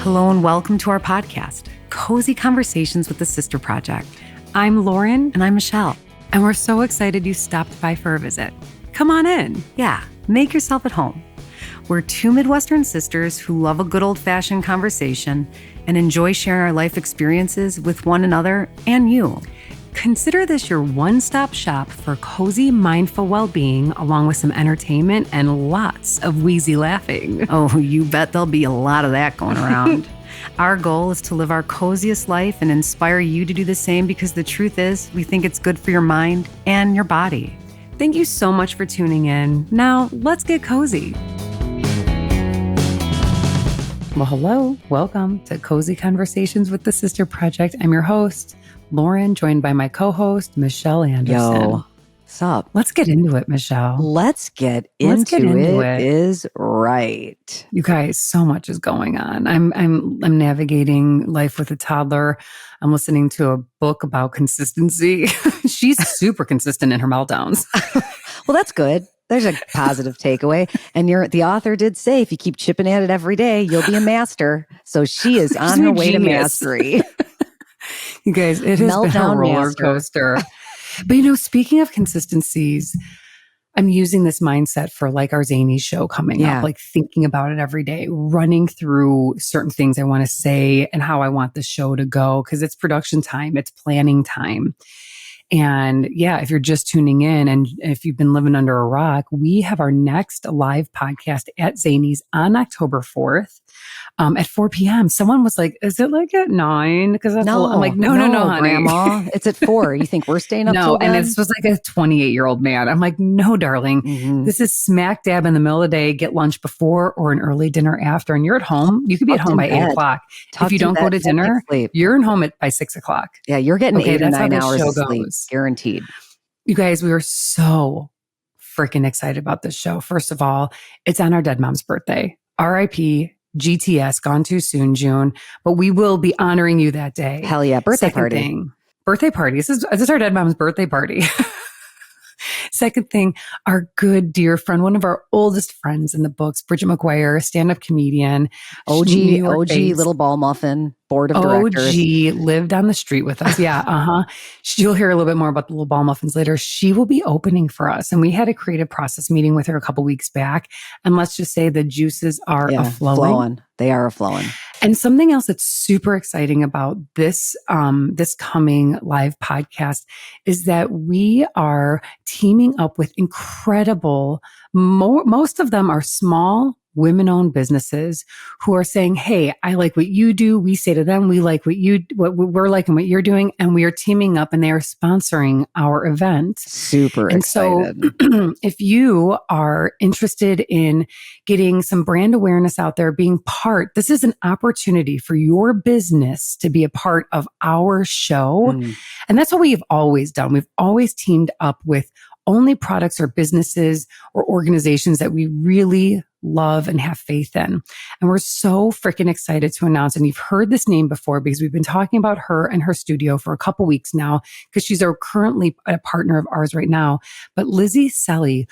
Hello and welcome to our podcast, Cozy Conversations with the Sister Project. I'm Lauren and I'm Michelle, and we're so excited you stopped by for a visit. Come on in. Yeah, make yourself at home. We're two Midwestern sisters who love a good old-fashioned conversation and enjoy sharing our life experiences with one another and you. Consider this your one-stop shop for cozy, mindful well-being, along with some entertainment and lots of wheezy laughing. Oh, you bet there'll be a lot of that going around. Our goal is to live our coziest life and inspire you to do the same, because the truth is, we think it's good for your mind and your body. Thank you so much for tuning in. Now, let's get cozy. Well, hello. Welcome to Cozy Conversations with the Sister Project. I'm your host, Lauren, joined by my co-host, Michelle Anderson. Yo, what's up? Let's get into it, Michelle. Let's get into it. Is right. You guys, so much is going on. I'm navigating life with a toddler. I'm listening to a book about consistency. She's super consistent in her meltdowns. Well, that's good. There's a positive takeaway. And the author did say, if you keep chipping at it every day, you'll be a master. So she is on her way to mastery. You guys, it has been a roller coaster. But speaking of consistencies, I'm using this mindset for like our Zanies show coming up, like thinking about it every day, running through certain things I want to say and how I want the show to go, because it's production time, it's planning time. And if you're just tuning in and if you've been living under a rock, we have our next live podcast at Zanies on October 4th at 4 p.m. Someone was like, is it like at 9? Because I'm like, no, honey. Grandma. It's at 4. You think we're staying up till then? And this was like a 28-year-old man. I'm like, no, darling. Mm-hmm. This is smack dab in the middle of the day. Get lunch before or an early dinner after. And you're at home. You could be at home by 8 o'clock. If you don't go to dinner, you're in home by 6 o'clock. Yeah, you're getting 8 or 9 hours of sleep. Guaranteed. You guys, we are so freaking excited about this show. First of all, it's on our dead mom's birthday. R.I.P. GTS, gone too soon, June. But we will be honoring you that day. Hell yeah, birthday party. Birthday party. This is our dead mom's birthday party. Second thing, our good dear friend, one of our oldest friends in the books, Bridget McGuire, stand-up comedian. OG little ball muffin, board of directors. OG, lived on the street with us. Yeah, You'll hear a little bit more about the little ball muffins later. She will be opening for us. And we had a creative process meeting with her a couple weeks back. And let's just say the juices are a-flowing. They are a-flowing. And something else that's super exciting about this coming live podcast is that we are teaming up with incredible, most of them are small women-owned businesses who are saying, hey, I like what you do. We say to them, we like what we're liking what you're doing. And we are teaming up and they are sponsoring our event. Super excited. So if you are interested in getting some brand awareness out there, this is an opportunity for your business to be a part of our show. And that's what we've always done. We've always teamed up with only products or businesses or organizations that we really love and have faith in. And we're so freaking excited to announce, and you've heard this name before because we've been talking about her and her studio for a couple weeks now, because she's currently a partner of ours right now. But Lizzie Selly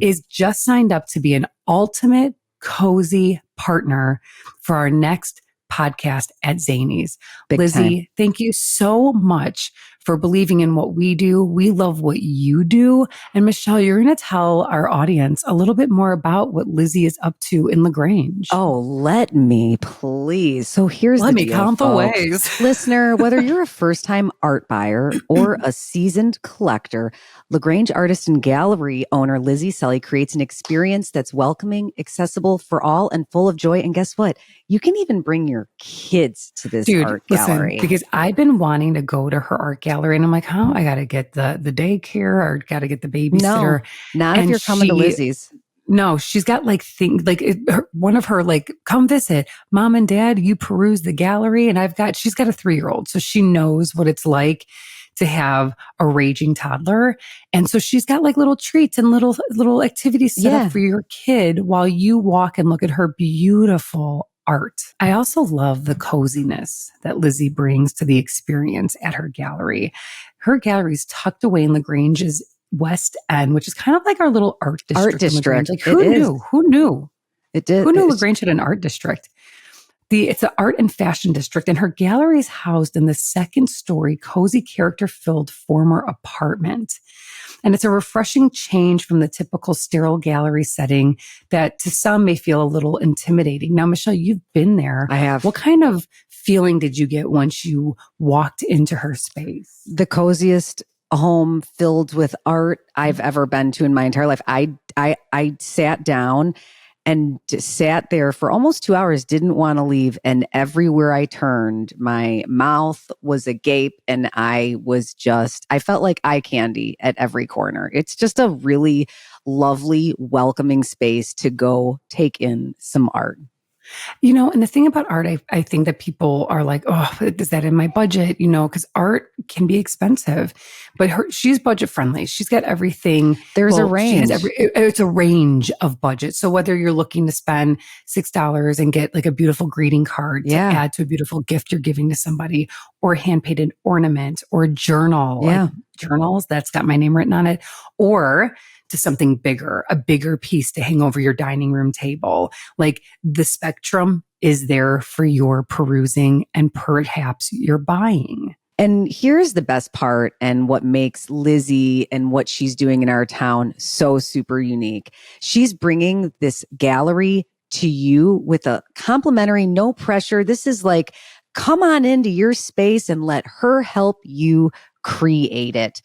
is just signed up to be an ultimate cozy partner for our next podcast at Zanies. Lizzie, thank you so much for believing in what we do. We love what you do. And Michelle, you're going to tell our audience a little bit more about what Lizzie is up to in LaGrange. Oh, let me, please. So here's let the me deal, count folks. The ways. Listener, whether you're a first-time art buyer or a seasoned collector, LaGrange Artist and Gallery owner Lizzie Selly creates an experience that's welcoming, accessible for all, and full of joy. And guess what? You can even bring your kids to this art gallery. Because I've been wanting to go to her art gallery, and I'm like, I got to get the daycare or got to get the babysitter. No, not if you're coming to Lizzie's. No, she's got like things like one of her like, come visit mom and dad, you peruse the gallery. And she's got a 3-year-old. So she knows what it's like to have a raging toddler. And so she's got like little treats and little activities set up for your kid while you walk and look at her beautiful art. I also love the coziness that Lizzie brings to the experience at her gallery. Her gallery is tucked away in LaGrange's West End, which is kind of like our little art district. Art district. Like, who knew? Who knew? It did. Who knew LaGrange had an art district? It's the art and fashion district, and her gallery is housed in the second story, cozy, character-filled former apartment. And it's a refreshing change from the typical sterile gallery setting that to some may feel a little intimidating. Now, Michelle, you've been there. I have. What kind of feeling did you get once you walked into her space? The coziest home filled with art I've ever been to in my entire life. I sat down and sat there for almost 2 hours, didn't want to leave. And everywhere I turned, my mouth was agape and I felt like eye candy at every corner. It's just a really lovely, welcoming space to go take in some art. And the thing about art, I think that people are like, oh, is that in my budget? Because art can be expensive, but she's budget friendly. She's got everything. There's a range. It's a range of budget. So whether you're looking to spend $6 and get like a beautiful greeting card to add to a beautiful gift you're giving to somebody, or a hand-painted ornament, or a journal, like journals that's got my name written on it, or to something bigger, a bigger piece to hang over your dining room table. Like the spectrum is there for your perusing and perhaps your buying. And here's the best part and what makes Lizzie and what she's doing in our town so super unique. She's bringing this gallery to you with a complimentary, no pressure. This is like, come on into your space and let her help you create it.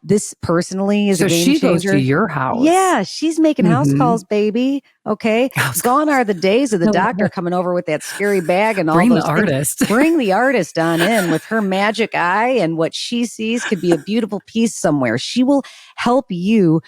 This personally is a game changer. So she goes to your house. Yeah, she's making house calls, baby. Okay. Gone are the days of the doctor coming over with that scary bag and all Bring those the artist. Bring the artist on in with her magic eye, and what she sees could be a beautiful piece somewhere. She will help you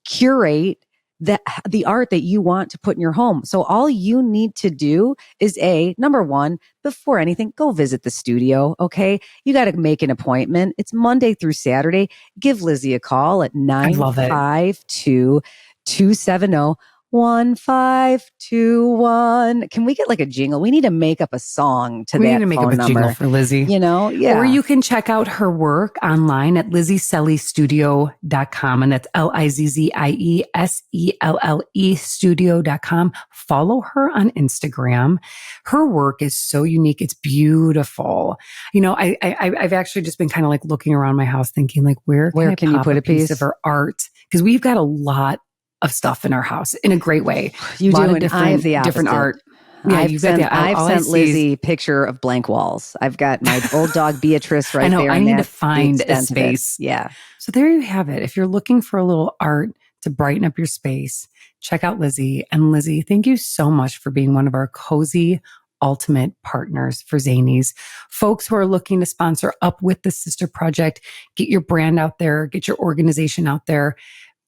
curate the art that you want to put in your home. So all you need to do is number one, before anything, go visit the studio. Okay. You got to make an appointment. It's Monday through Saturday. Give Lizzie a call at 952-270-1521. Can we get like a jingle? We need to make up a song to that phone number. We need to make up a jingle for Lizzie. Yeah. Or you can check out her work online at lizziesellestudio.com, and that's LIZZIESELLE studio.com. Follow her on Instagram. Her work is so unique. It's beautiful. I've actually just been kind of like looking around my house thinking like, where can you put a piece of her art? Because we've got a lot of stuff in our house in a great way. You do, and I have the different art. Yeah, I've sent Lizzie a picture of blank walls. I've got my old dog Beatrice right there. I need to find a space. Yeah. So there you have it. If you're looking for a little art to brighten up your space, check out Lizzie. And Lizzie, thank you so much for being one of our cozy ultimate partners for Zanies. Folks who are looking to sponsor up with the Sister Project, get your brand out there, get your organization out there.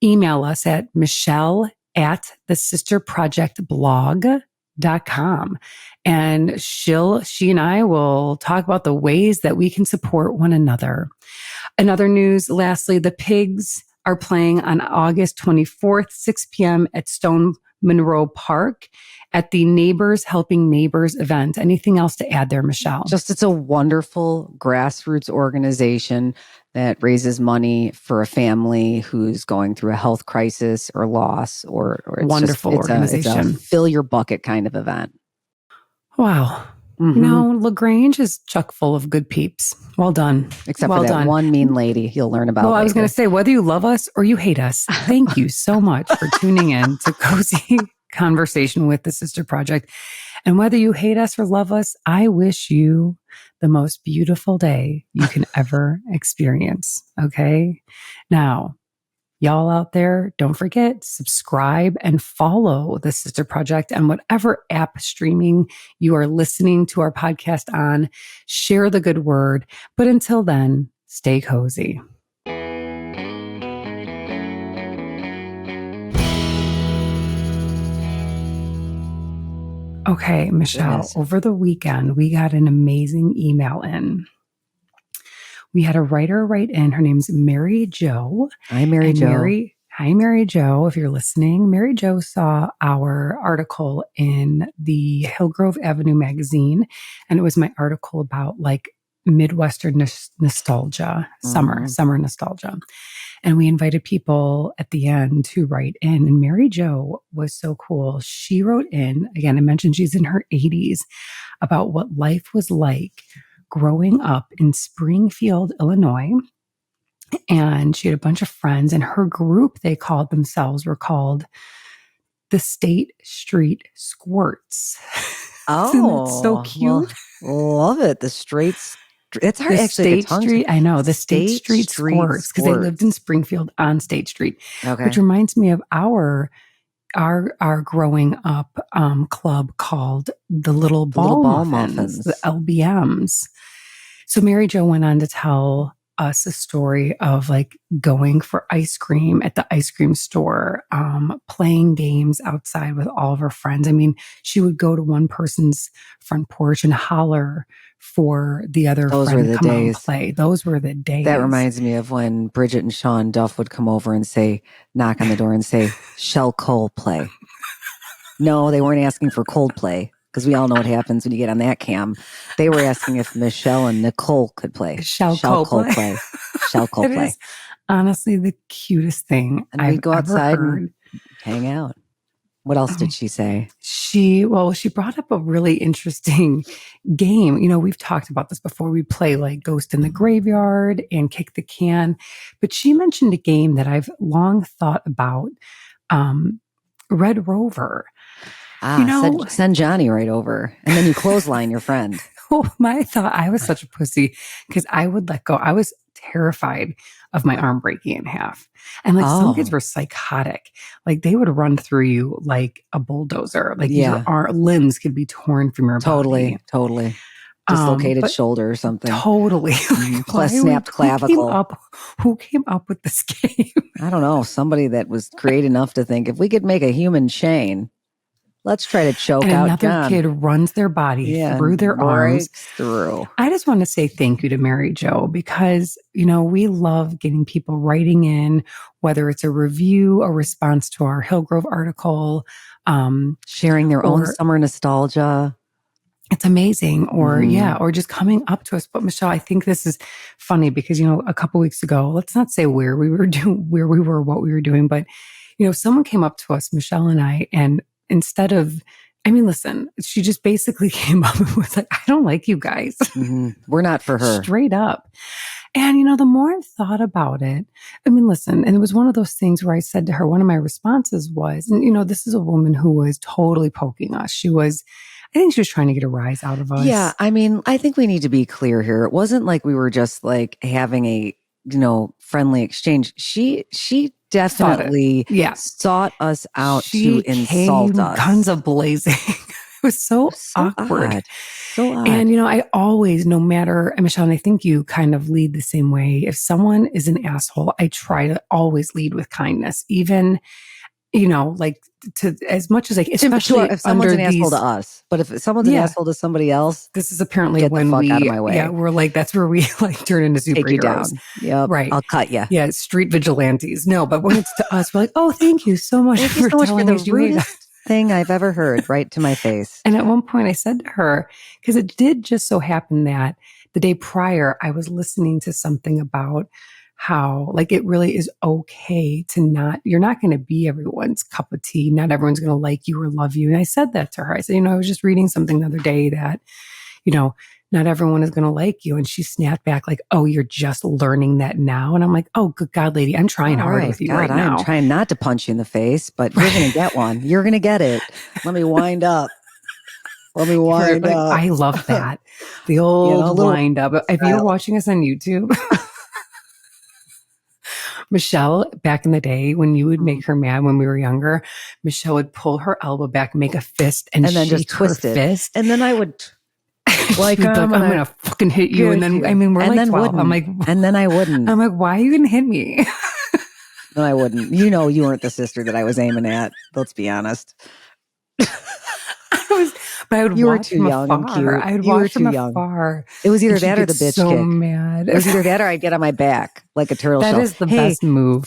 Email us at michelle@thesisterprojectblog.com. And she and I will talk about the ways that we can support one another. Another news, lastly, the Pigs are playing on August 24th, 6 p.m. at Stone Monroe Park at the Neighbors Helping Neighbors event. Anything else to add there, Michelle? Just, it's a wonderful grassroots organization that raises money for a family who's going through a health crisis or loss, or it's wonderful organization. It's a fill your bucket kind of event. Wow. LaGrange is chock full of good peeps. Well done. Except for that one mean lady you'll learn about. Well, I was going to say, whether you love us or you hate us, thank you so much for tuning in to Cozy Conversation with the Sister Project. And whether you hate us or love us, I wish you the most beautiful day you can ever experience. Okay. Now, y'all out there, don't forget, subscribe and follow the Sister Project on whatever app streaming you are listening to our podcast on. Share the good word. But until then, stay cozy. Okay, Michelle, over the weekend, we got an amazing email in. We had a writer write in. Her name's Mary Jo. Hi, Mary Jo. Hi, Mary Jo. If you're listening, Mary Jo saw our article in the Hillgrove Avenue magazine. And it was my article about like Midwestern nostalgia, summer nostalgia. And we invited people at the end to write in. And Mary Jo was so cool. She wrote in, again, I mentioned she's in her 80s, about what life was like growing up in Springfield, Illinois. And she had a bunch of friends, and her group, they called themselves, were called the State Street Squirts. Oh, it's so cute. Well, love it. The streets. It's hard the actually. State Street. I know the State Street Squirts, because they lived in Springfield on State Street, which reminds me of our growing up club called the Little Ball Muffins, the LBMs. So Mary Jo went on to tell us a story of like going for ice cream at the ice cream store, playing games outside with all of her friends. I mean, she would go to one person's front porch and holler for the other friend to come out and play. Those were the days. That reminds me of when Bridget and Sean Duff would come over and say, knock on the door and say, shall Cole play? No, they weren't asking for Coldplay, because we all know what happens when you get on that cam. They were asking if Michelle and Nicole could play. Shall Cole play? Shall Cole play? It is honestly the cutest thing I've we'd go outside and hang out. What else did she say? She brought up a really interesting game. You know, we've talked about this before. We play like Ghost in the Graveyard and Kick the Can. But she mentioned a game that I've long thought about, Red Rover. You know, send Johnny right over, and then you clothesline your friend. I was such a pussy because I would let go. I was terrified of my arm breaking in half. And like some kids were psychotic. Like they would run through you like a bulldozer. Like your limbs could be torn from your body. Totally. Dislocated shoulder or something. Totally. Plus snapped clavicle. Who came up with this game? I don't know. Somebody that was creative enough to think, if we could make a human chain, let's try to choke out another John. Kid runs their body through their arms. Through. I just want to say thank you to Mary Jo, because, you know, we love getting people writing in, whether it's a review, a response to our Hillgrove article, sharing their own summer nostalgia. It's amazing. Or or just coming up to us. But Michelle, I think this is funny because, you know, a couple weeks ago, let's not say where we were, what we were doing, but, you know, someone came up to us, Michelle and I, and instead of, I mean, listen, she just basically came up and was like, I don't like you guys. We're not for her. Straight up. And, you know, the more I've thought about it, I mean, listen, and it was one of those things where I said to her, one of my responses was, and, you know, this is a woman who was totally poking us. I think she was trying to get a rise out of us. Yeah. I mean, I think we need to be clear here. It wasn't like we were just like having a, you know, friendly exchange. She definitely sought us out to insult us. Guns a blazing. It was so awkward. So odd. And, you know, I always, no matter, and Michelle, and I think you kind of lead the same way. If someone is an asshole, I try to always lead with kindness, even, you know, like to as much as like, especially if someone's an asshole to us, but if someone's an asshole to somebody else, this is apparently get when the fuck out of my way. Yeah, we're like, that's where we like turn into superheroes. Take you down. Yep. Right. I'll cut you. Yeah. Street vigilantes. No, but when it's to us, we're like, oh, thank you so much for the rudest thing I've ever heard, right to my face. And at one point I said to her, because it did just so happen that the day prior, I was listening to something about how like it really is okay to you're not going to be everyone's cup of tea. Not everyone's going to like you or love you. And I said that to her. I said, you know, I was just reading something the other day that, you know, not everyone is going to like you. And she snapped back like, oh, you're just learning that now. And I'm like, oh, good God, lady, I'm trying hard with you right now. I'm trying not to punch you in the face, but you're going to get one. You're going to get it. Let me wind up. Let me wind up. I love that. The old wind up. If you're watching us on YouTube, Michelle, back in the day when you would make her mad when we were younger, Michelle would pull her elbow back, make a fist, and then just twist her fist. And then I would like, I'm going to fucking hit you. And then, I mean, we're like 12. I'm like, and then I wouldn't. I'm like, why are you going to hit me? No, I wouldn't. You know, you weren't the sister that I was aiming at. Let's be honest. But I would you watch were too young afar. and cute. I would watch from afar. It was either that or the bitch so kick. Mad. It was either that or I'd get on my back like a turtle shell. That is the best move.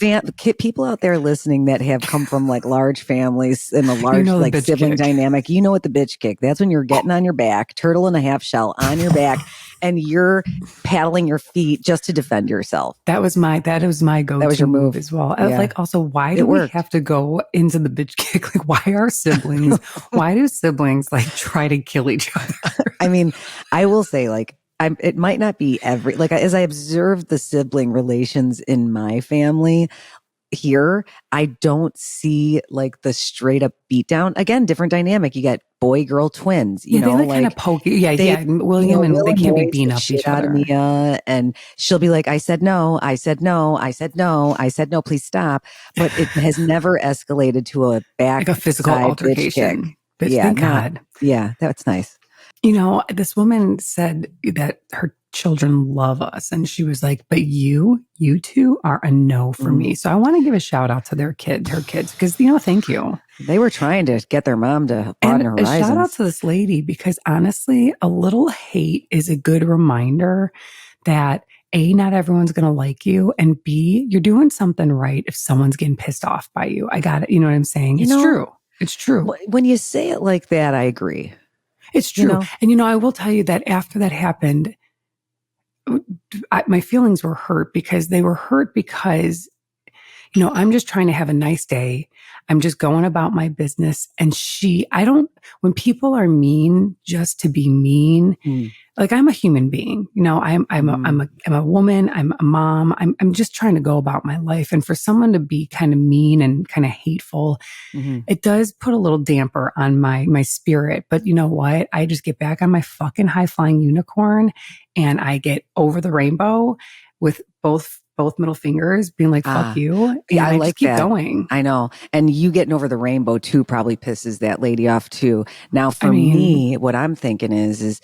People out there listening that have come from like large families and a large like sibling kick. Dynamic, you know what the bitch kick. That's when you're getting on your back, turtle and a half shell on your back, and you're paddling your feet just to defend yourself. That was my go-to move as well. I was like, also, why do we have to go into the bitch kick? Like, why are siblings? Why do siblings like try to kill each other? I mean, I will say, like, it might not be as I observe the sibling relations in my family here, I don't see like the straight up beatdown. Again, different dynamic. You get boy girl twins. You know, they like kind of poke. Yeah. William and they can't be beating up each other. Mia, and she'll be like, "I said no. I said no. I said no. I said no. Please stop." But it has never escalated to a like a physical altercation. Bitch, thank God. Yeah, that's nice. You know, this woman said that her children love us. And she was like, but you two are a no for me. So I want to give a shout out to her kids, because, thank you. They were trying to get their mom to broaden horizons. A shout out to this lady, because honestly, a little hate is a good reminder that A, not everyone's going to like you, and B, you're doing something right if someone's getting pissed off by you. I got it. You know what I'm saying? It's true. It's true. When you say it like that, I agree. It's true. And, I will tell you that after that happened, my feelings were hurt because I'm just trying to have a nice day. I'm just going about my business. And when people are mean just to be mean, like, I'm a human being, I'm a woman, I'm a mom, I'm just trying to go about my life. And for someone to be kind of mean and kind of hateful, it does put a little damper on my spirit. But you know what? I just get back on my fucking high flying unicorn and I get over the rainbow with both middle fingers being like, fuck you. Yeah, I like just keep that. going. I know. And you getting over the rainbow too probably pisses that lady off too. Now for me, what I'm thinking is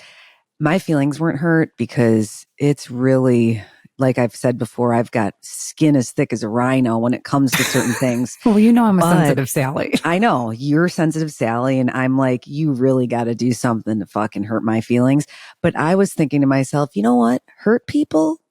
my feelings weren't hurt because it's really, like I've said before, I've got skin as thick as a rhino when it comes to certain things. Well, I'm a sensitive Sally. I know. You're sensitive Sally. And I'm like, you really got to do something to fucking hurt my feelings. But I was thinking to myself, you know what? Hurt people.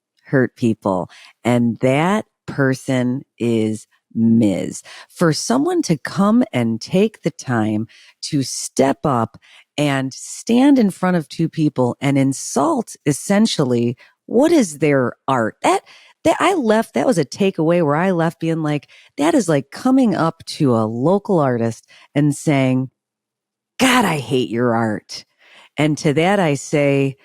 And that person is Ms. For someone to come and take the time to step up and stand in front of two people and insult essentially what is their art. That was a takeaway where I left being like, that is like coming up to a local artist and saying, God, I hate your art. And to that I say,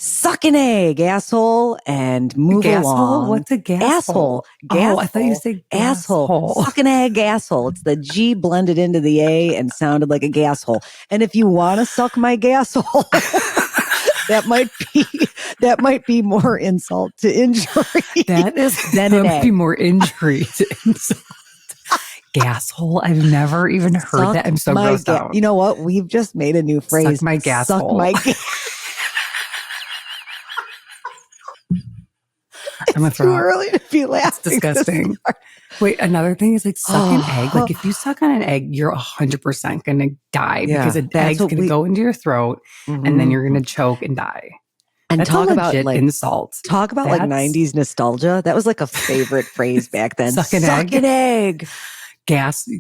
suck an egg, asshole, and move along. What's a gasshole? Gasshole. I thought you said asshole. Suck an egg, asshole. It's the G blended into the A and sounded like a gasshole. And if you want to suck my gasshole, that might be more insult to injury. That might be more injury to insult. Gasshole. I've never even heard that. I'm so grossed out. You know what? We've just made a new phrase. Suck my gasshole. Suck my I'm gonna throw too early to be laughing. It's disgusting. Wait, another thing is like suck an egg. Like if you suck on an egg, you're 100% going to die because an egg's going to go into your throat and then you're going to choke and die. And that's talk about like insult. Talk about like 90s nostalgia. That was like a favorite phrase back then. Suck an egg.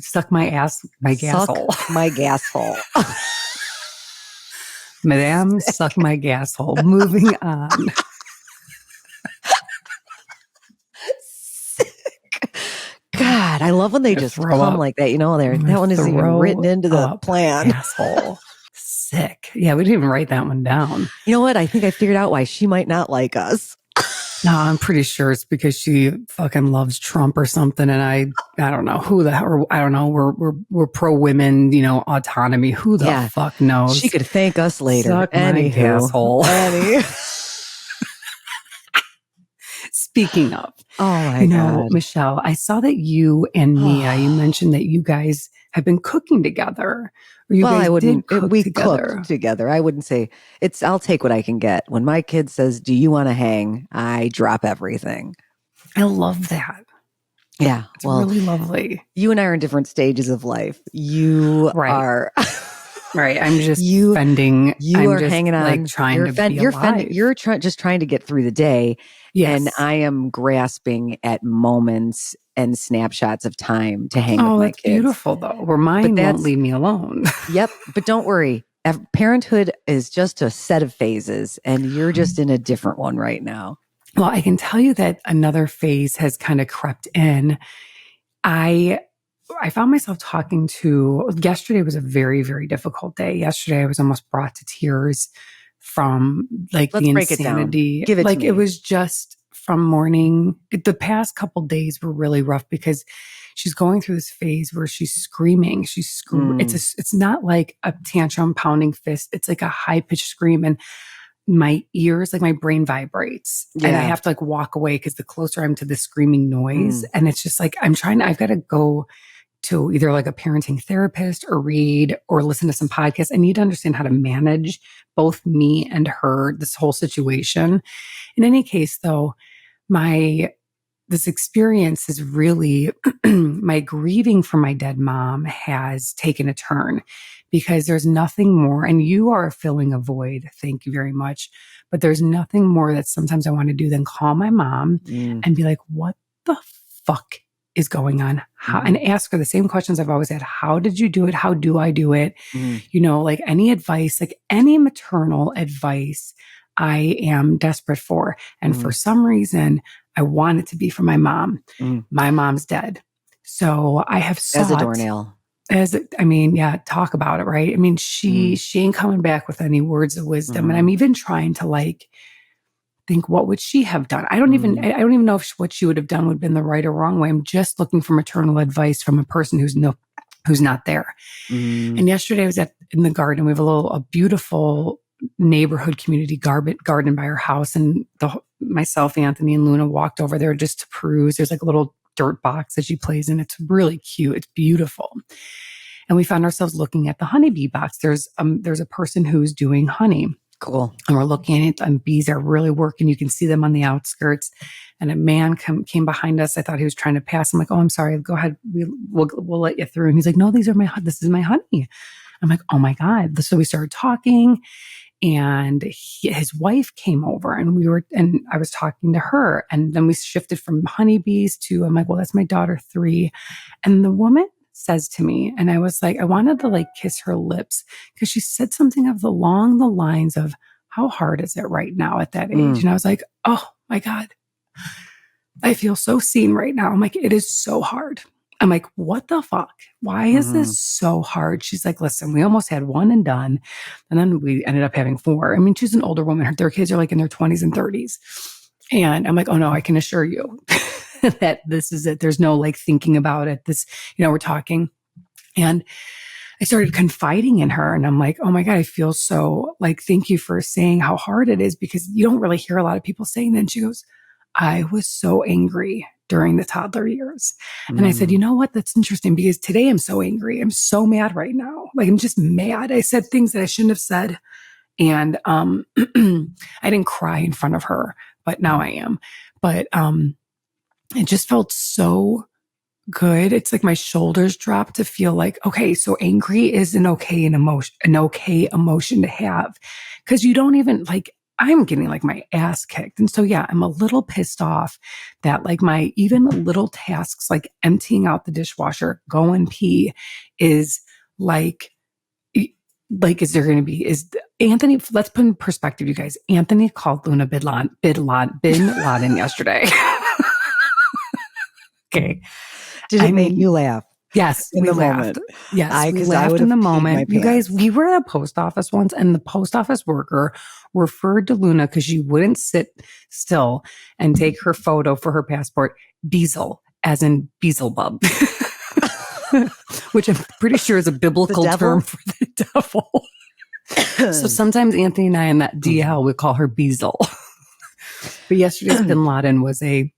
Suck my ass, my gasshole. My gasshole. Madame, suck my gasshole. Moving on. God, I love when they just come like that. That one isn't even written into the plan. Asshole. Sick. Yeah, we didn't even write that one down. You know what? I think I figured out why she might not like us. No, I'm pretty sure it's because she fucking loves Trump or something. And I don't know who the hell, or I don't know. We're pro women, autonomy. Who the fuck knows? She could thank us later. Suck my asshole. Speaking of, God. Michelle, I saw that you and Mia, you mentioned that you guys have been cooking together. We cooked together. I wouldn't say I'll take what I can get. When my kid says, do you want to hang? I drop everything. I love that. Yeah. It's really lovely. You and I are in different stages of life. You are. Right. I'm just fending. You are hanging on. Like trying to be alive. You're just trying to get through the day. Yes. And I am grasping at moments and snapshots of time to hang with my kids. That's beautiful though. Where mine won't leave me alone. Yep. But don't worry. Parenthood is just a set of phases, and you're just in a different one right now. Well, I can tell you that another phase has kind of crept in. I found myself talking to, yesterday was a very, very difficult day. Yesterday, I was almost brought to tears from like Let's the break it down. insanity. Give it to Like me. it was just from morning. The past couple days were really rough because she's going through this phase where she's screaming. It's not like a tantrum pounding fist. It's like a high pitched scream. And my ears, like my brain vibrates and I have to like walk away because the closer I'm to the screaming noise. And it's just like, I've got to go to either like a parenting therapist or read or listen to some podcasts. I need to understand how to manage both me and her, this whole situation. In any case, though, this experience is really, my grieving for my dead mom has taken a turn because there's nothing more, and you are filling a void. Thank you very much. But there's nothing more that sometimes I want to do than call my mom and be like, what the fuck is going on? And ask her the same questions I've always had. How did you do it? How do I do it? You know, like any advice, like any maternal advice I am desperate for. And for some reason, I want it to be from my mom. My mom's dead. So I have sought. As a doornail. Talk about it, right? I mean, she ain't coming back with any words of wisdom. And I'm even trying to like think, what would she have done? I don't even know if what she would have done would have been the right or wrong way. I'm just looking for maternal advice from a person who's not there. And yesterday I was in the garden. We have a beautiful neighborhood community garden by our house. And myself, Anthony, and Luna walked over there just to peruse. There's like a little dirt box that she plays in. It's really cute. It's beautiful. And we found ourselves looking at the honeybee box. There's a person who's doing honey. Cool. And we're looking at it, and bees are really working. You can see them on the outskirts. And a man came behind us. I thought he was trying to pass. I'm like, oh, I'm sorry. Go ahead. We'll let you through. And he's like, no, this is my honey. I'm like, oh my God. So we started talking, and his wife came over, and I was talking to her, and then we shifted from honeybees to, I'm like, well, that's my daughter 3. And the woman says to me, and I was like, I wanted to like kiss her lips because she said something along the lines of, how hard is it right now at that age? And I was like, oh my God, I feel so seen right now. I'm like, it is so hard. I'm like, what the fuck? Why is this so hard? She's like, listen, we almost had 1 and done. And then we ended up having 4. I mean, she's an older woman. Their kids are like in their 20s and 30s. And I'm like, oh no, I can assure you that this is it. There's no like thinking about it. We're talking. And I started confiding in her, and I'm like, oh my God, I feel so like, thank you for saying how hard it is, because you don't really hear a lot of people saying that. And she goes, I was so angry during the toddler years. And I said, you know what? That's interesting, because today I'm so angry. I'm so mad right now. Like, I'm just mad. I said things that I shouldn't have said. And I didn't cry in front of her, but now I am. But it just felt so good. It's like my shoulders dropped to feel like, okay, so angry is an okay emotion to have, because you don't even like, I'm getting like my ass kicked. And so, yeah, I'm a little pissed off that like my even little tasks, like emptying out the dishwasher, go and pee, is like, is there going to be, is Anthony, let's put in perspective, you guys. Anthony called Luna bin Laden yesterday. Okay. Did it make you laugh? Yes, in we the laughed. moment. Yes, we laughed in the moment. You guys, we were at a post office once, and the post office worker referred to Luna, because she wouldn't sit still and take her photo for her passport, Beelzebub, as in Beelzebub, which I'm pretty sure is a biblical term for the devil. So sometimes Anthony and I in that DL would call her Beelzebub. But yesterday's bin Laden was a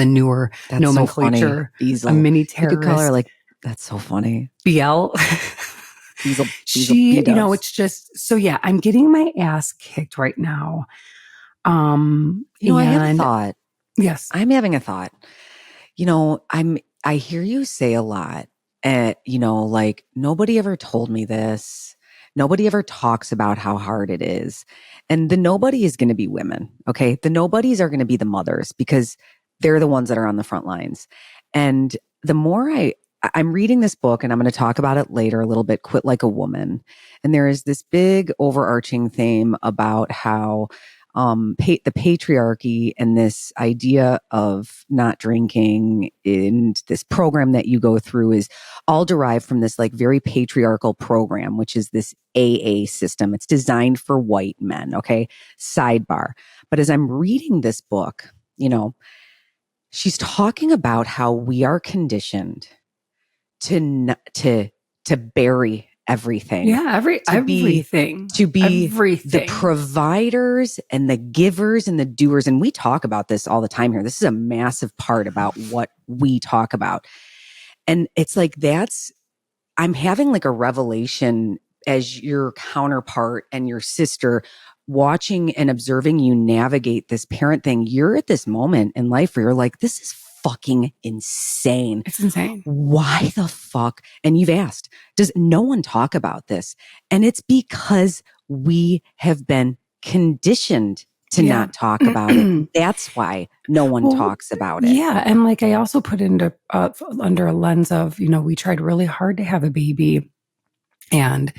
newer nomenclature. So a mini terrorist. You could call her like, that's so funny. BL. It's just, so yeah, I'm getting my ass kicked right now. I have a thought. Yes. I'm having a thought. I hear you say a lot, like, nobody ever told me this. Nobody ever talks about how hard it is. And the nobody is going to be women. Okay. The nobodies are going to be the mothers, because they're the ones that are on the front lines. And the more I'm reading this book and I'm going to talk about it later a little bit, Quit Like a Woman. And there is this big overarching theme about how the patriarchy and this idea of not drinking and this program that you go through is all derived from this like very patriarchal program, which is this AA system. It's designed for white men. Okay. Sidebar. But as I'm reading this book, she's talking about how we are conditioned to bury everything. Yeah, everything. To be the providers and the givers and the doers. And we talk about this all the time here. This is a massive part about what we talk about. And it's like I'm having like a revelation as your counterpart and your sister, watching and observing you navigate this parent thing. You're at this moment in life where you're like, this is fucking insane. It's insane. Why the fuck? And you've asked, does no one talk about this? And it's because we have been conditioned to not talk about it. That's why no one talks about it. Yeah. And like, I also put into under a lens of, we tried really hard to have a baby, and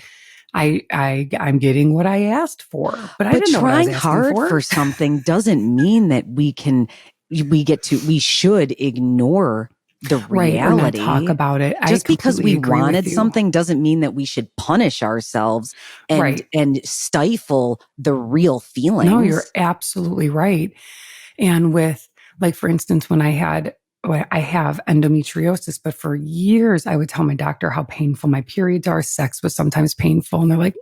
I'm getting what I asked for, but I didn't know what I was asking hard for something doesn't mean that we should ignore the reality. Right, or not talk about it. Just because we wanted something doesn't mean that we should punish ourselves and stifle the real feelings. No, you're absolutely right. And with, like, for instance, when I have endometriosis, but for years I would tell my doctor how painful my periods are. Sex was sometimes painful. And they're like,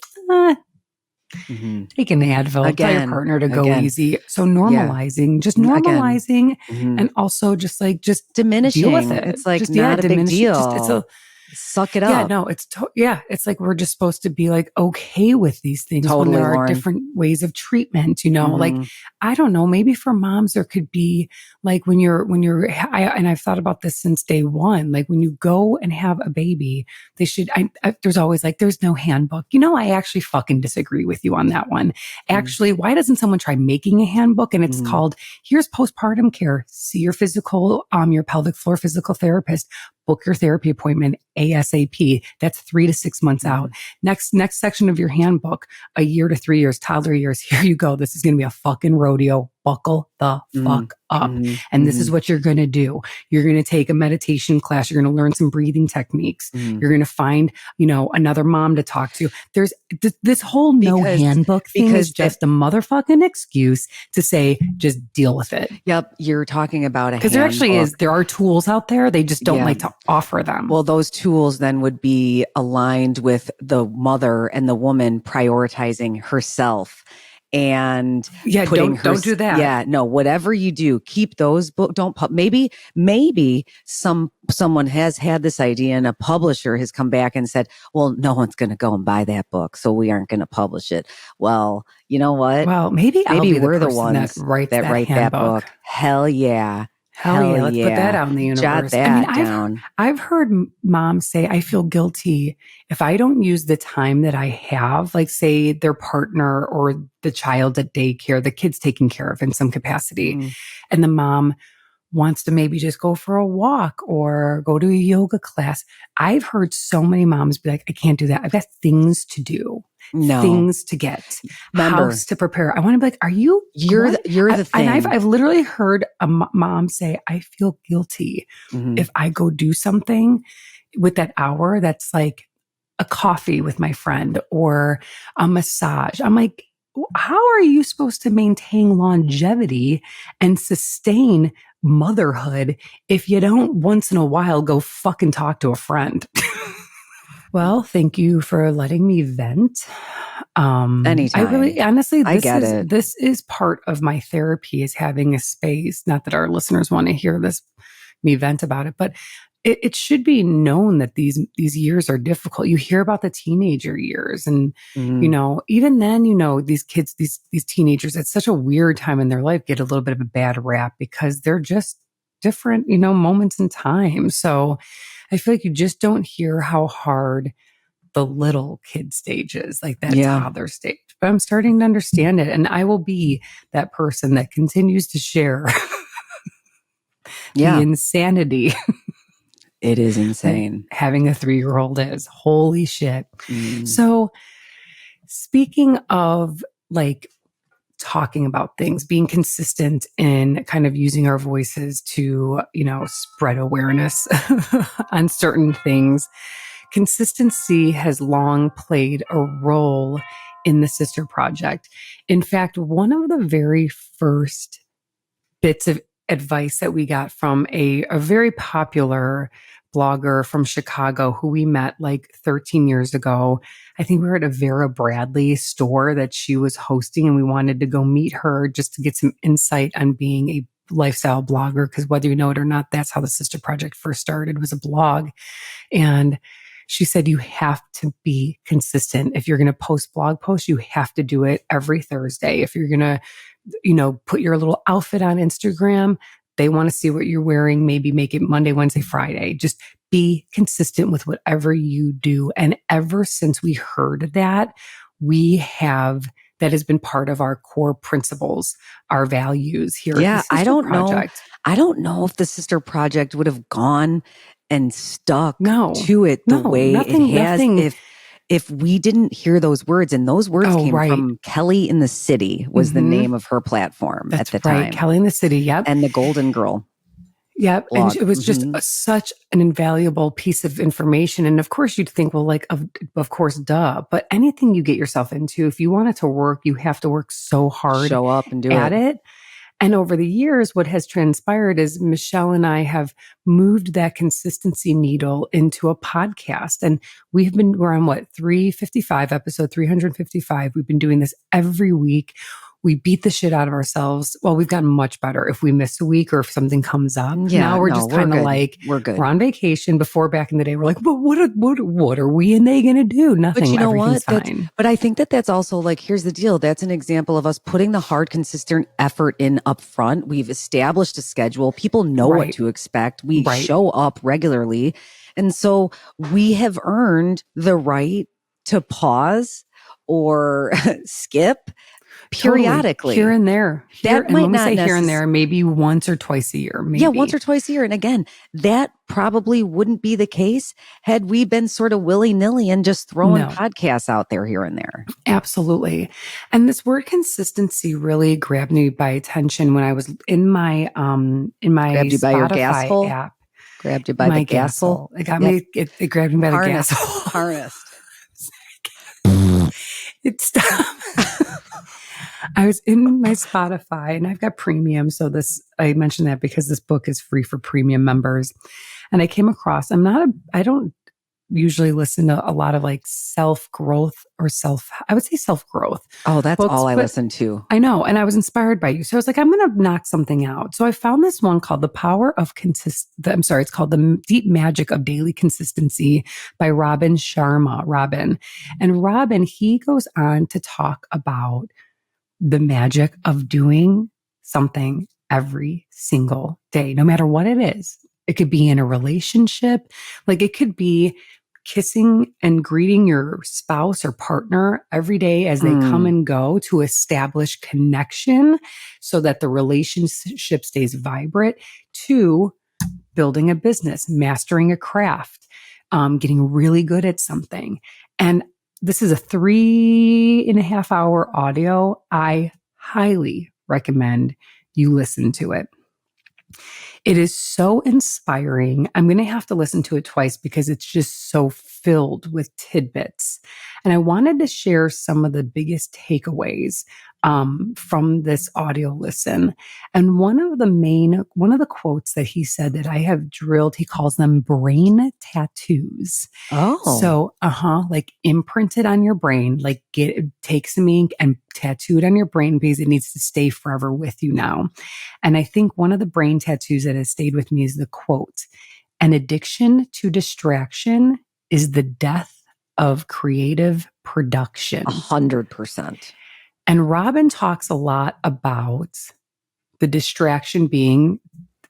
take an Advil, tell your partner to go easy. So normalizing, and also just diminishing. Deal with it. It's like not a big deal. Suck it up. Yeah, no, it's like we're just supposed to be like okay with these things when there are different ways of treatment, like, I don't know, maybe for moms there could be like and I've thought about this since day one, like when you go and have a baby, they should, there's always like, there's no handbook. I actually fucking disagree with you on that one. Actually, why doesn't someone try making a handbook and it's called, here's postpartum care, see your your pelvic floor physical therapist, book your therapy appointment ASAP. That's 3 to 6 months out. Next section of your handbook, a year to 3 years, toddler years. Here you go. This is going to be a fucking rodeo. Buckle the fuck up. And this is what you're going to do. You're going to take a meditation class. You're going to learn some breathing techniques. You're going to find, another mom to talk to. There's this whole handbook thing is just a motherfucking excuse to say, just deal with it. Yep. You're talking about because there are tools out there. They just don't like to offer them. Well, those tools then would be aligned with the mother and the woman prioritizing herself. And don't do that. Yeah, no, whatever you do, keep those books. Don't maybe someone has had this idea and a publisher has come back and said, well, no one's going to go and buy that book, so we aren't going to publish it. Well, you know what? Well, maybe we're the ones that write that book. Hell yeah. Let's put that out in the universe. Jot that down. I've heard moms say, I feel guilty if I don't use the time that I have, like say their partner or the child at daycare, the kid's taken care of in some capacity. And the mom wants to maybe just go for a walk or go to a yoga class. I've heard so many moms be like, I can't do that. I've got things to do. Things to get, house to prepare. I want to be like, are you? You're the thing. And I've literally heard a mom say, I feel guilty if I go do something with that hour that's like a coffee with my friend or a massage. I'm like, how are you supposed to maintain longevity and sustain motherhood if you don't once in a while go fucking talk to a friend? Well, thank you for letting me vent. Anytime. I really, honestly, it. This is part of my therapy, is having a space. Not that our listeners want to hear me vent about it, but it should be known that these years are difficult. You hear about the teenager years, and even then, these kids, these teenagers, it's such a weird time in their life, get a little bit of a bad rap because they're just different, moments in time. So I feel like you just don't hear how hard the little kid stage is, like that toddler stage. But I'm starting to understand it. And I will be that person that continues to share the insanity. It is insane. Having a 3-year-old is. Holy shit. So speaking of like talking about things, being consistent in kind of using our voices to, spread awareness on certain things, consistency has long played a role in the Sister Project. In fact, one of the very first bits of advice that we got from a very popular blogger from Chicago who we met like 13 years ago. I think we were at a Vera Bradley store that she was hosting, and we wanted to go meet her just to get some insight on being a lifestyle blogger. Because whether you know it or not, that's how the Sister Project first started, was a blog. And she said, you have to be consistent. If you're going to post blog posts, you have to do it every Thursday. If you're going to put your little outfit on Instagram, they want to see what you're wearing. Maybe make it Monday, Wednesday, Friday. Just be consistent with whatever you do. And ever since we heard that, that has been part of our core principles, our values here at the Sister Project. I don't know if the Sister Project would have gone and stuck to it the way it has if we didn't hear those words. And those words came from Kelly in the City was the name of her platform at the time. Kelly in the City, yep. And the Golden Girl. Yep. Blog. And it was just such an invaluable piece of information. And of course you'd think, well, like, of course, duh. But anything you get yourself into, if you want it to work, you have to work so hard. Show up and do it. And over the years, what has transpired is Michelle and I have moved that consistency needle into a podcast. And we're on 355, episode 355. We've been doing this every week. We beat the shit out of ourselves. Well, we've gotten much better if we miss a week or if something comes up. Yeah, now we're just kind of like, we're good. We're on vacation. Before, back in the day, we're like, but what are we and they going to do? Nothing. But you know what? Fine. But I think that's also like, here's the deal. That's an example of us putting the hard, consistent effort in up front. We've established a schedule. People know what to expect. We show up regularly. And so we have earned the right to pause or skip periodically, here and there. That might not say here and there, maybe once or twice a year. Maybe. Yeah, once or twice a year. And again, that probably wouldn't be the case had we been sort of willy-nilly and just throwing podcasts out there here and there. Absolutely. And this word consistency really grabbed me by attention when I was in my grabbed you by Spotify your gas hole? app. Grabbed you by the gas hole? It got me. It grabbed me by the gas hole. Harnessed. It stopped. I was in my Spotify and I've got premium. So I mentioned that because this book is free for premium members. And I came across, I don't usually listen to a lot of like self-growth or I would say self-growth. Oh, that's books, all I listen to. I know. And I was inspired by you. So I was like, I'm going to knock something out. So I found this one called it's called The Deep Magic of Daily Consistency by Sharma. And Robin, he goes on to talk about the magic of doing something every single day, no matter what it is. It could be in a relationship, like it could be kissing and greeting your spouse or partner every day as they come and go to establish connection so that the relationship stays vibrant, to building a business, mastering a craft, getting really good at something. And this is a 3.5 hour audio. I highly recommend you listen to it. It is so inspiring. I'm going to have to listen to it twice because it's just so filled with tidbits. And I wanted to share some of the biggest takeaways from this audio listen. And one of the quotes that he said that I have drilled, he calls them brain tattoos. Oh. So, like imprinted on your brain, like take some ink and tattoo it on your brain because it needs to stay forever with you now. And I think one of the brain tattoos that has stayed with me is the quote, "An addiction to distraction is the death of creative production." 100%. And Robin talks a lot about the distraction being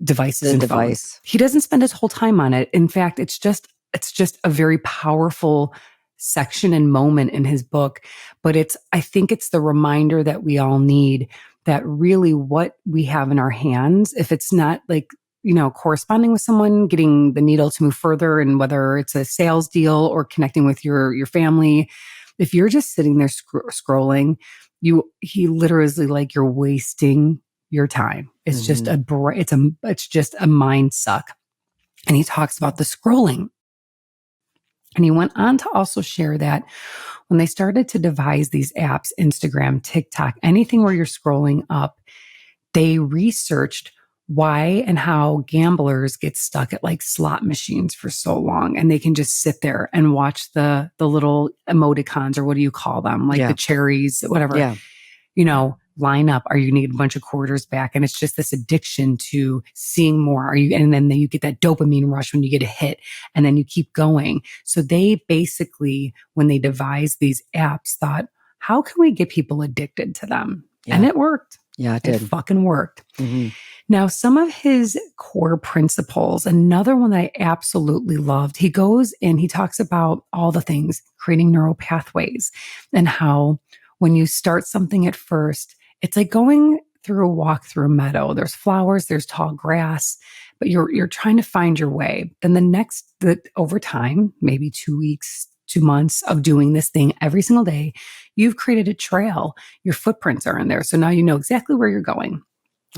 devices and phones. He doesn't spend his whole time on it. In fact, it's just a very powerful section and moment in his book. But I think it's the reminder that we all need that really what we have in our hands, if it's not like corresponding with someone, getting the needle to move further, and whether it's a sales deal or connecting with your family, if you're just sitting there scrolling, he literally is like, you're wasting your time. It's just it's just a mind suck. And he talks about the scrolling. And he went on to also share that when they started to devise these apps, Instagram, TikTok, anything where you're scrolling up, they researched why and how gamblers get stuck at like slot machines for so long, and they can just sit there and watch the little emoticons, or what do you call them? Like the cherries, whatever, line up. Are you going to get a bunch of quarters back? And it's just this addiction to seeing more. And then you get that dopamine rush when you get a hit, and then you keep going. So they basically, when they devised these apps, thought, how can we get people addicted to them? Yeah. And it worked. Yeah, it did. It fucking worked. Now, some of his core principles, another one that I absolutely loved, he goes and he talks about all the things, creating neural pathways, and how when you start something at first, it's like going through a walk through a meadow. There's flowers, there's tall grass, but you're trying to find your way. Then over time, maybe 2 weeks, 2 months of doing this thing every single day, you've created a trail. Your footprints are in there. So now you know exactly where you're going.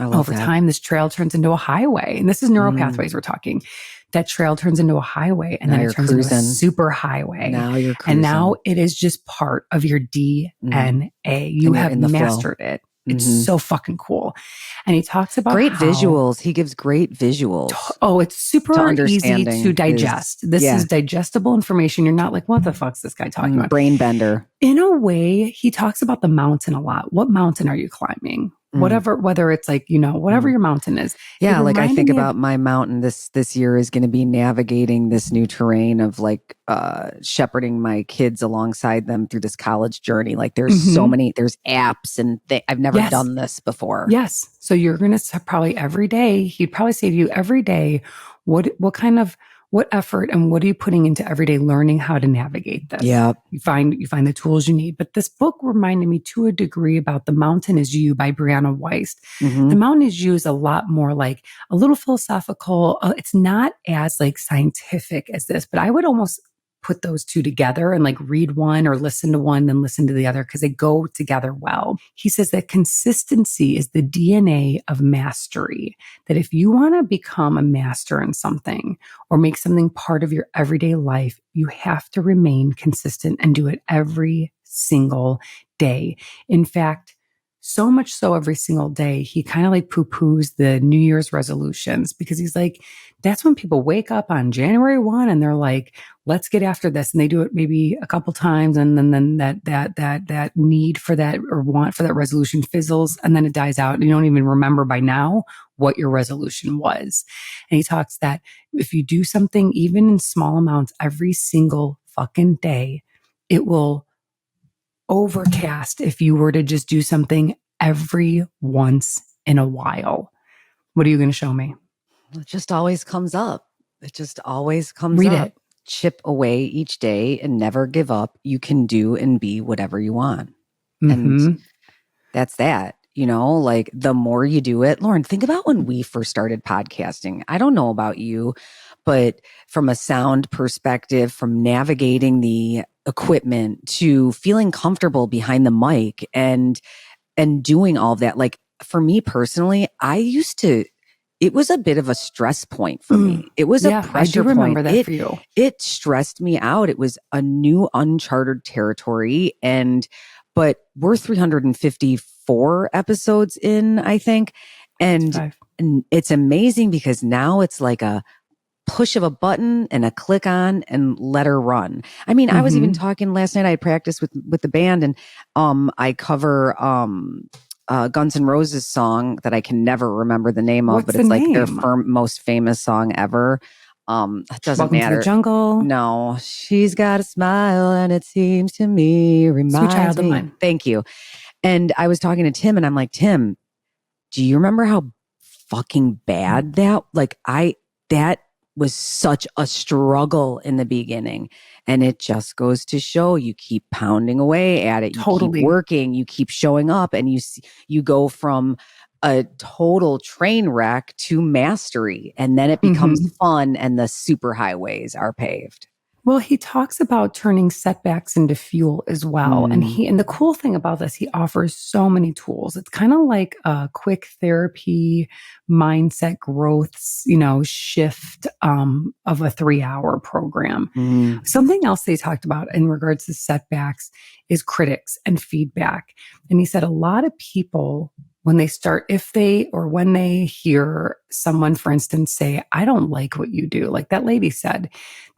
Over time, this trail turns into a highway. And this is neural pathways we're talking. That trail turns into a highway, and now then it turns into a super highway. Now you're cruising. And now it is just part of your DNA. You have mastered it. It's so fucking cool. And he talks about great visuals. He gives great visuals. Oh, it's super easy to digest. This is digestible information. You're not like, what the fuck's this guy talking about? Brain bender. In a way, he talks about the mountain a lot. What mountain are you climbing? Whether it's like, whatever your mountain is. Yeah. Like I think about my mountain this year is going to be navigating this new terrain of like, shepherding my kids alongside them through this college journey. Like there's so many, there's apps and I've never done this before. Yes. So you're going to probably every day, he'd probably say to you every day, what effort and what are you putting into everyday learning how to navigate this? Yeah. You find the tools you need. But this book reminded me to a degree about The Mountain Is You by Brianna Wiest. The Mountain Is You is a lot more like a little philosophical. It's not as like scientific as this, but I would almost put those two together and like read one or listen to one, then listen to the other, because they go together well. He says that consistency is the DNA of mastery, that if you want to become a master in something or make something part of your everyday life, you have to remain consistent and do it every single day. In fact, so much so every single day, he kind of like poo-poos the New Year's resolutions, because he's like, that's when people wake up on January 1 and they're like, let's get after this. And they do it maybe a couple times. And then that need for that or want for that resolution fizzles, and then it dies out. And you don't even remember by now what your resolution was. And he talks that if you do something, even in small amounts every single fucking day, it will overcast if you were to just do something every once in a while. What are you going to show me? It just always comes up. It just always comes Read up. it. Chip away each day and never give up. You can do and be whatever you want. And that's that. Like the more you do it, Lauren, think about when we first started podcasting. I don't know about you, but from a sound perspective, from navigating the equipment to feeling comfortable behind the mic and doing all of that. Like for me personally, it was a bit of a stress point for me. It was a pressure point. I do remember that for you. It stressed me out. It was a new uncharted territory. But we're 354 episodes in, I think. And it's amazing because now it's like a push of a button and a click on and let her run. I mean, I was even talking last night. I practiced with the band, and I cover Guns N' Roses song that I can never remember the name of, but it's like their most famous song ever. It doesn't Welcome matter. To the Jungle. No, she's got a smile and it seems to me reminds Sweet Child me. of Mine. Thank you. And I was talking to Tim, and I'm like, Tim, do you remember how fucking bad that was such a struggle in the beginning? And it just goes to show you keep pounding away at it. You keep working, you keep showing up, and you go from a total train wreck to mastery. And then it becomes fun and the super highways are paved. Well, he talks about turning setbacks into fuel as well. And the cool thing about this, he offers so many tools. It's kind of like a quick therapy mindset growth, shift of a 3-hour program. Something else they talked about in regards to setbacks is critics and feedback. And he said a lot of people, when they hear someone, for instance, say, I don't like what you do, like that lady said,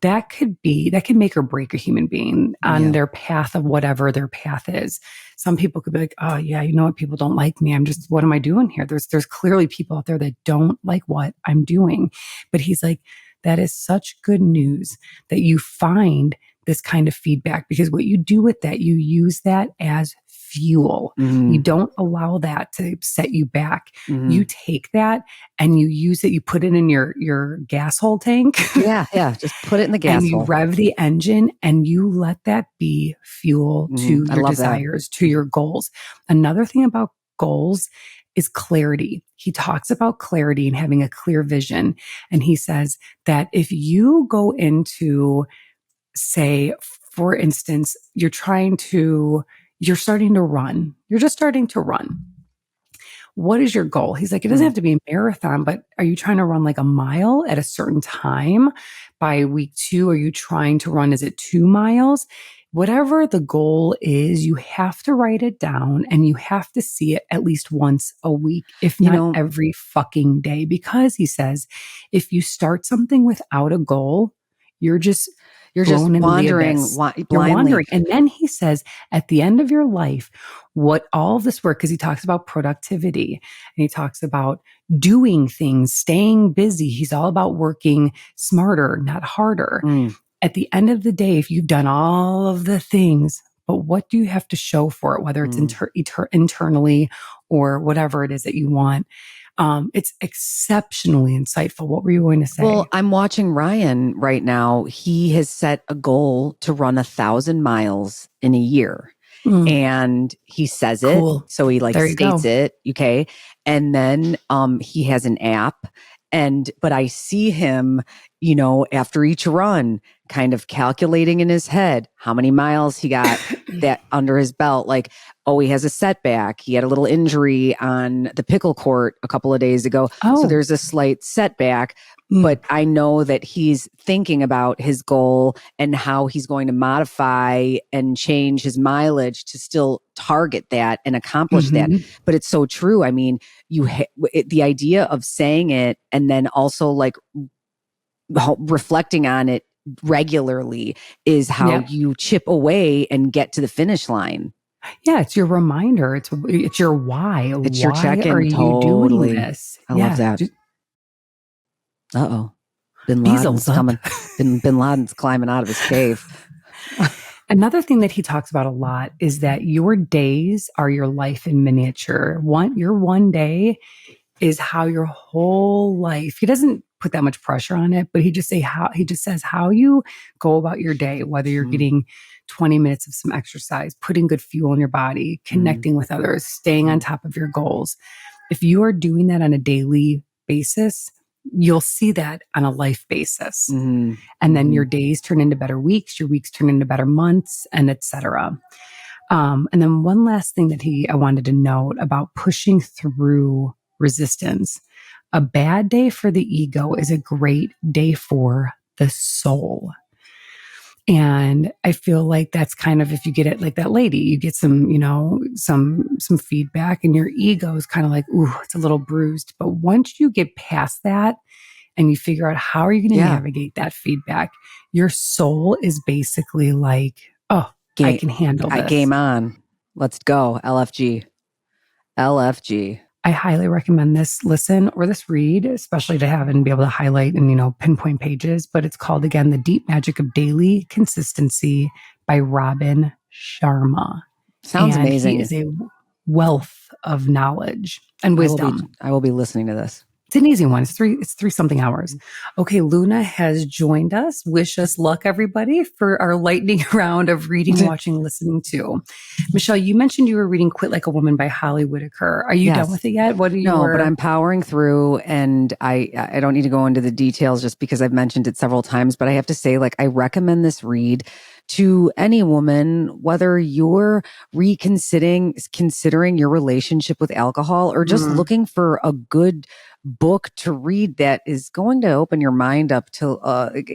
that can make or break a human being on their path of whatever their path is. Some people could be like, oh yeah, you know what? People don't like me. What am I doing here? There's clearly people out there that don't like what I'm doing. But he's like, that is such good news that you find this kind of feedback, because what you do with that, you use that as fuel. You don't allow that to set you back. You take that and you use it, you put it in your gas hole tank. Yeah. Just put it in the gas hole. And you rev the engine and you let that be fuel to your desires, to your goals. Another thing about goals is clarity. He talks about clarity and having a clear vision. And he says that if you go into, say, for instance, you're starting to run. You're just starting to run. What is your goal? He's like, it doesn't have to be a marathon, but are you trying to run like a mile at a certain time by week 2? Are you trying to run, is it 2 miles? Whatever the goal is, you have to write it down and you have to see it at least once a week, if not every fucking day. Because he says, if you start something without a goal, you're just wandering blindly. You're wandering. And then he says, at the end of your life, what all of this work, because he talks about productivity and he talks about doing things, staying busy. He's all about working smarter, not harder. At the end of the day, if you've done all of the things, but what do you have to show for it, whether it's internally or whatever it is that you want? It's exceptionally insightful. What were you going to say? Well, I'm watching Ryan right now. He has set a goal to run 1,000 miles in a year. And he says it. So he states it. Okay. And then, he has an app but I see him, after each run, kind of calculating in his head how many miles he got that under his belt. Like, oh, he has a setback. He had a little injury on the pickle court a couple of days ago. So there's a slight setback. But I know that he's thinking about his goal and how he's going to modify and change his mileage to still target that and accomplish that. But it's so true. I mean, the idea of saying it and then also reflecting on it regularly is how you chip away and get to the finish line. Yeah, it's your reminder. It's your why. It's your check-in. Are you doing this? I love that. Uh-oh. Bin Laden's coming. Bin Laden's climbing out of his cave. Another thing that he talks about a lot is that your days are your life in miniature. Your one day is how your whole life. He doesn't put that much pressure on it, but he just says how you go about your day, whether you're getting 20 minutes of some exercise, putting good fuel in your body, connecting with others, staying on top of your goals. If you are doing that on a daily basis, you'll see that on a life basis. And then your days turn into better weeks, your weeks turn into better months, and etc. And then one last thing that I wanted to note about pushing through resistance. A bad day for the ego is a great day for the soul. And I feel like that's kind of, if you get it like that lady, you get some, some feedback and your ego is kind of like, ooh, it's a little bruised. But once you get past that and you figure out how are you going to navigate that feedback, your soul is basically like, oh, I can handle this. Game on. Let's go. LFG. I highly recommend this listen or this read, especially to have and be able to highlight and, pinpoint pages. But it's called, again, The Deep Magic of Daily Consistency by Robin Sharma. Sounds amazing. He is a wealth of knowledge and wisdom. I will be listening to this. It's an easy one. It's three something hours. Okay. Luna has joined us. Wish us luck, everybody, for our lightning round of reading, watching, listening to. Michelle, you mentioned you were reading Quit Like a Woman by Holly Whitaker. Are you done with it yet? What are you? No, but I'm powering through, and I don't need to go into the details just because I've mentioned it several times, but I have to say, like, I recommend this read to any woman, whether you're considering your relationship with alcohol or just looking for a good book to read that is going to open your mind up to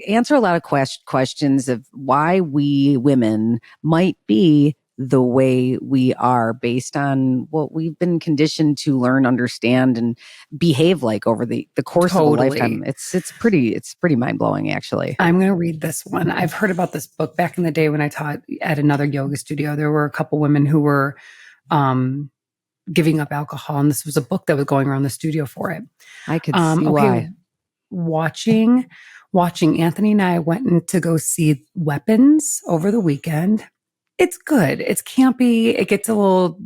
answer a lot of questions of why we women might be the way we are based on what we've been conditioned to learn, understand, and behave like over the course of a lifetime. It's pretty mind-blowing, actually. I'm going to read this one. I've heard about this book back in the day when I taught at another yoga studio. There were a couple women who were giving up alcohol, and this was a book that was going around the studio for it. I could see why. Watching Anthony and I went in to go see Weapons over the weekend. It's good. It's campy. It gets a little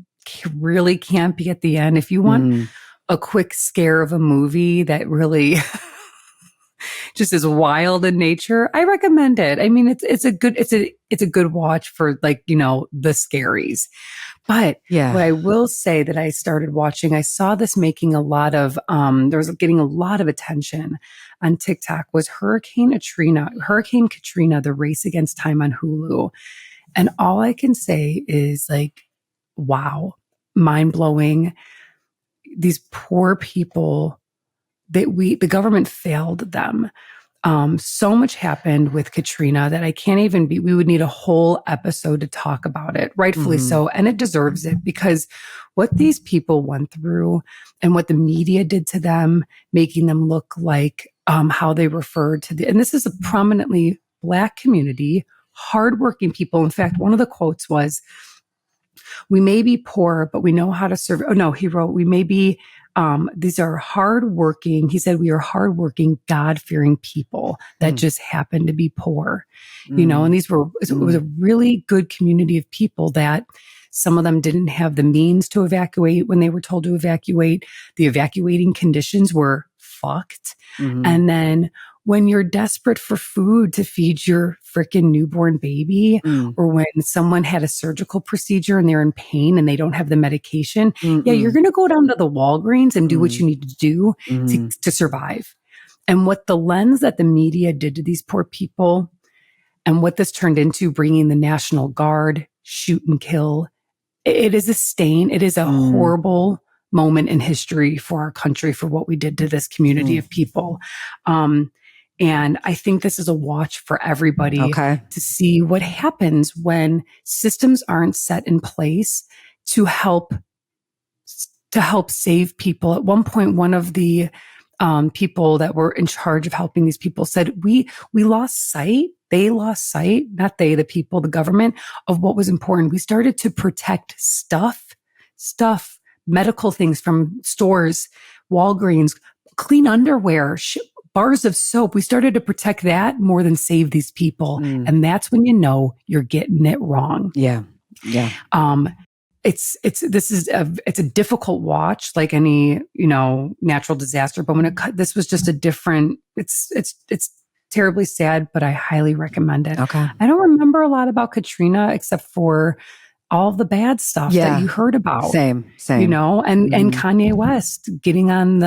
really campy at the end. If you want a quick scare of a movie that really just is wild in nature, I recommend it. I mean, it's a good watch for, like, you know, the scaries. But what I will say that I started watching, I saw this making a lot of, there was getting a lot of attention on TikTok, was Hurricane Katrina, the race against time on Hulu. And all I can say is, like, wow, mind blowing. These poor people the government failed them. So much happened with Katrina that I can't even we would need a whole episode to talk about it, rightfully so. And it deserves it, because what these people went through and what the media did to them, making them look like how they referred to and this is a prominently Black community, hardworking people. In fact, one of the quotes was, "We may be poor, but we know how to serve." Oh no, he wrote, "We may be, these are hardworking." He said, "We are hardworking, God-fearing people that just happen to be poor." You know, and it was a really good community of people that some of them didn't have the means to evacuate when they were told to evacuate. The evacuating conditions were fucked. And then when you're desperate for food to feed your freaking newborn baby, or when someone had a surgical procedure and they're in pain and they don't have the medication, you're going to go down to the Walgreens and do what you need to do to survive. And what the lens that the media did to these poor people, and what this turned into, bringing the National Guard, shoot and kill, it is a stain. It is a horrible moment in history for our country, for what we did to this community of people. And I think this is a watch for everybody to see what happens when systems aren't set in place to help save people. At one point, one of the people that were in charge of helping these people said, we lost sight. They lost sight, not they, the people, the government, of what was important. We started to protect stuff, medical things from stores, Walgreens, clean underwear, bars of soap. We started to protect that more than save these people. And that's when you know you're getting it wrong. Yeah. It's a difficult watch, like any, you know, natural disaster. But when this was just a different, it's terribly sad, but I highly recommend it. Okay. I don't remember a lot about Katrina except for all the bad stuff that you heard about. Same. You know, and Kanye West getting on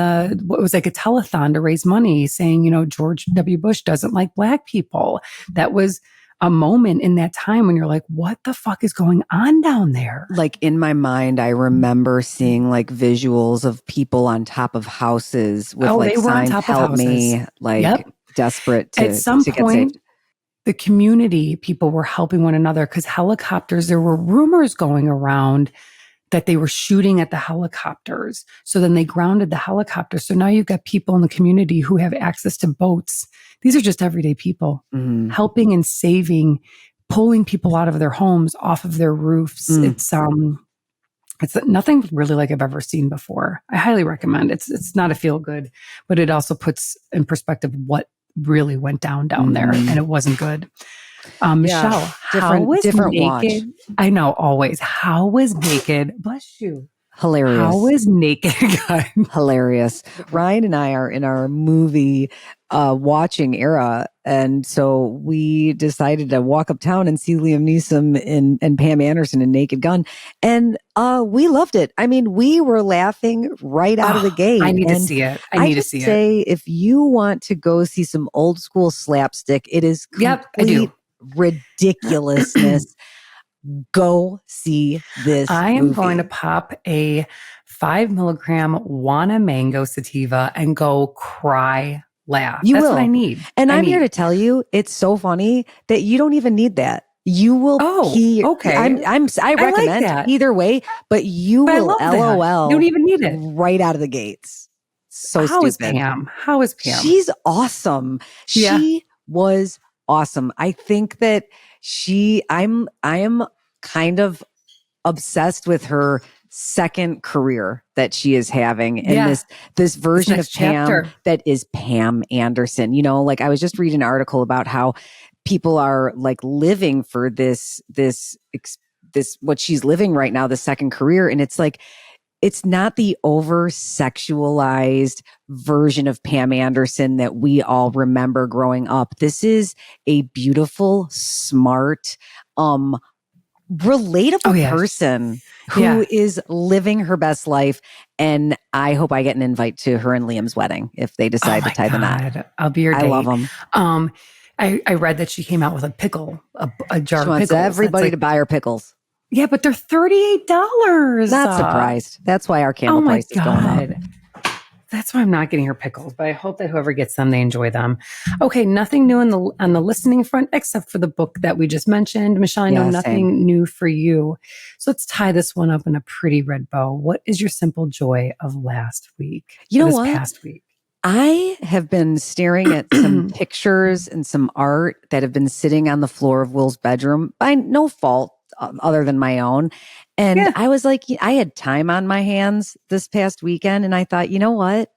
what was like a telethon to raise money, saying, you know, George W. Bush doesn't like Black people. That was a moment in that time when you're like, what the fuck is going on down there? Like, in my mind, I remember seeing like visuals of people on top of houses with like signs, "Help me," like desperate to at some to point. get saved. The community people were helping one another, because helicopters, there were rumors going around that they were shooting at the helicopters. So then they grounded the helicopters. So now you've got people in the community who have access to boats. These are just everyday people helping and saving, pulling people out of their homes, off of their roofs. It's nothing really like I've ever seen before. I highly recommend it. It's not a feel good, but it also puts in perspective what really went down there, and it wasn't good. Michelle, how was different Naked? watch. I know, always. How was Naked? Bless you. Hilarious. How is Naked Gun? Hilarious. Ryan and I are in our movie watching era. And so we decided to walk uptown and see Liam Neeson and Pam Anderson in Naked Gun. And we loved it. I mean, we were laughing right out of the gate. I need to see it. I need to see it. If you want to go see some old school slapstick, it is complete ridiculousness. Go see this I am movie. going to pop a 5 milligram Wana mango sativa and go cry, laugh. That's what I need. And I'm here to tell you, it's so funny that you don't even need that. You will. Okay. I recommend like either way, but you will LOL. You don't even need it right out of the gates. So How stupid. How is Pam? She's awesome. Yeah. She was awesome. I think that I am kind of obsessed with her second career that she is having and this version of Pam that is Pam Anderson. You know, like I was just reading an article about how people are like living for this what she's living right now, the second career. And it's like, it's not the over sexualized version of Pam Anderson that we all remember growing up. This is a beautiful, smart, relatable person who is living her best life. And I hope I get an invite to her and Liam's wedding if they decide to tie the knot. I'll be your date. I love them. I read that she came out with a pickle, a jar of pickles. She wants everybody to buy her pickles. Yeah, but they're $38. Not surprised. That's why our candle price is going up. That's why I'm not getting her pickles, but I hope that whoever gets them, they enjoy them. Okay, nothing new on the listening front, except for the book that we just mentioned. Michelle, I know nothing new for you. So let's tie this one up in a pretty red bow. What is your simple joy of last week? You know what? Past week? I have been staring at some pictures and some art that have been sitting on the floor of Will's bedroom by no fault other than my own. And I was like, I had time on my hands this past weekend. And I thought, you know what?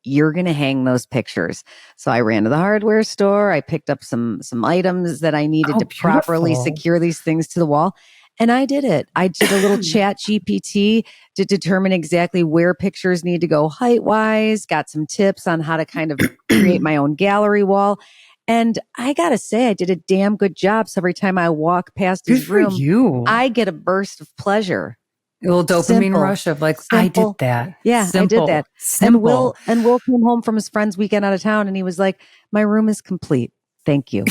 You're going to hang those pictures. So I ran to the hardware store. I picked up some items that I needed to properly secure these things to the wall. And I did it. I did a little chat GPT to determine exactly where pictures need to go height wise, got some tips on how to kind of create my own gallery wall. And I got to say, I did a damn good job. So every time I walk past his room, I get a burst of pleasure. A little dopamine rush of like, I did that. Yeah, I did that. Simple. And Will came home from his friend's weekend out of town and he was like, my room is complete. Thank you.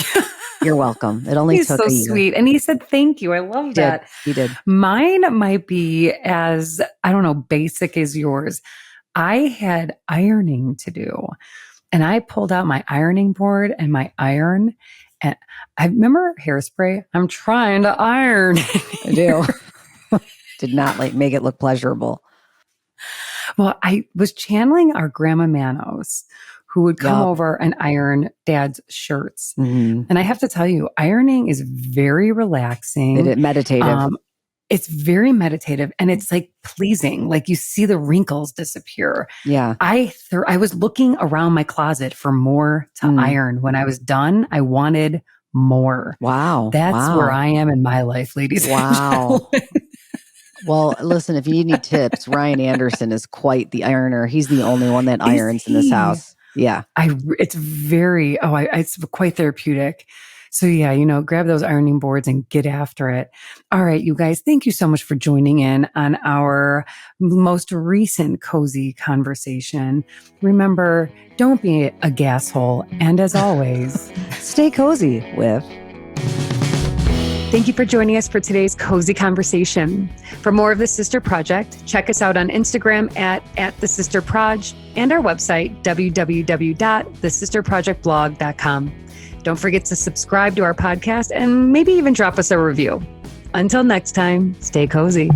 You're welcome. It only took a year. He's so sweet. And he said, thank you. I love that. He did. Mine might be as, I don't know, basic as yours. I had ironing to do. And I pulled out my ironing board and my iron. And I remember Hairspray. I'm trying to iron. I do. Did not make it look pleasurable. Well, I was channeling our Grandma Manos, who would come over and iron Dad's shirts. Mm-hmm. And I have to tell you, ironing is very relaxing. It is meditative. It's very meditative and it's like pleasing. Like you see the wrinkles disappear. Yeah. I was looking around my closet for more to iron. When I was done, I wanted more. Wow. That's where I am in my life, ladies. Wow. Well, listen, if you need tips, Ryan Anderson is quite the ironer. He's the only one that irons in this house. Yeah. It's very, it's quite therapeutic. So yeah, grab those ironing boards and get after it. All right, you guys, thank you so much for joining in on our most recent cozy conversation. Remember, don't be a gasshole. And as always, stay cozy with. Thank you for joining us for today's cozy conversation. For more of The Sister Project, check us out on Instagram at The Sister Proj and our website, www.thesisterprojectblog.com. Don't forget to subscribe to our podcast and maybe even drop us a review. Until next time, stay cozy.